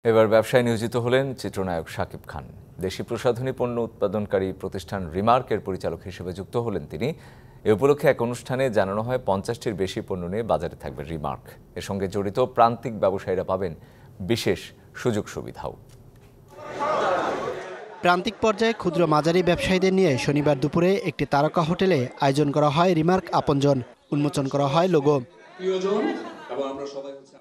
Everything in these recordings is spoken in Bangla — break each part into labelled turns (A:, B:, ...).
A: এবার ব্যবসায় নিয়োজিত হলেন চিত্রনায়ক শাকিব খান। দেশি প্রসাধনী পণ্য উৎপাদনকারী প্রতিষ্ঠান রিমার্কের পরিচালক হিসেবে যুক্ত হলেন তিনি। এ উপলক্ষে এক অনুষ্ঠানে জানানো হয় 50টির বেশি পণ্য নিয়ে বাজারে থাকবে রিমার্ক। এর সঙ্গে জড়িত প্রান্তিক ব্যবসায়ীরা পাবেন বিশেষ সুযোগ সুবিধাও।
B: প্রান্তিক পর্যায়ে ক্ষুদ্র মাঝারি ব্যবসায়ীদের নিয়ে শনিবার দুপুরে একটি তারকা হোটেলে আয়োজন করা হয় রিমার্ক আপনজন। উন্মোচন করা হয় লোগো।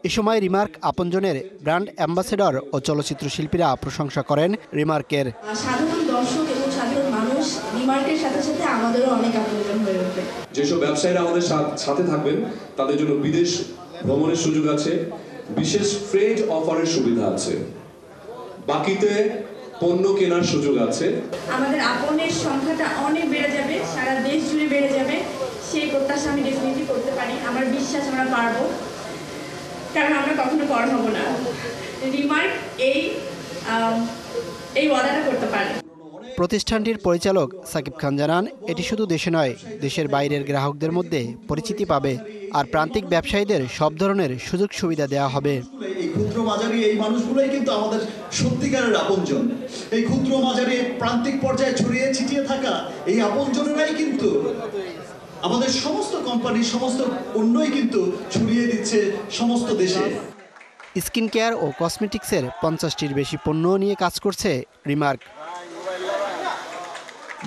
B: এ সময় রিমার্ক আপনজনের ব্র্যান্ড অ্যাম্বাসেডর ও চলচ্চিত্র শিল্পীরা প্রশংসা করেন রিমার্কের।
C: সাধারণ দর্শক এবং সাধারণ মানুষ রিমার্কের সাথে সাথে আমাদেরও অনেক আপনজন হয়ে ওঠে।
D: যেসব ব্যবসায়ীরা আমাদের সাথে থাকবেন তাদের জন্য বিদেশ ভ্রমণের সুযোগ আছে, বিশেষ ট্রেড অফারের সুবিধা আছে, বাকিতে পণ্য কেনার সুযোগ আছে।
C: আমাদের আপনের সংখ্যাটা অনেক বেড়ে যাবে, সারা দেশ জুড়ে বেড়ে যাবে। সেই প্রত্যাশা আমি ডেফিনেটলি করতে পারি। আমার বিশ্বাস আমরা পারবো, কারণ আমরা কখনো পর হব না। রিমার্ক এই ওয়াদাটা করতে পারে।
B: প্রতিষ্ঠানটির পরিচালক সাকিব খান জানান, এটি শুধু দেশে নয়, দেশের বাইরের গ্রাহকদের মধ্যে পরিচিতি পাবে আর প্রান্তিক ব্যবসায়ীদের সব ধরনের সুযোগ সুবিধা দেওয়া হবে।
E: এই ক্ষুদ্র মাঝারি এই মানুষগুলোই কিন্তু আমাদের সত্যিকারের আপনজন। এই ক্ষুদ্র মাঝারি প্রান্তিক পর্যায়ে ছড়িয়ে ছিটিয়ে থাকা এই আপনজনেরাই কিন্তু আমাদের সমস্ত কোম্পানি, সমস্ত পণ্যই কিন্তু ছড়িয়ে দিচ্ছে সমস্ত দেশে।
B: স্কিন কেয়ার ও কসমেটিক্সের 50টির বেশি পণ্য নিয়ে কাজ করছে remark.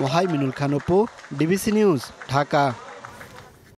B: Mohaiminul Khan Apu, DBC news, Dhaka.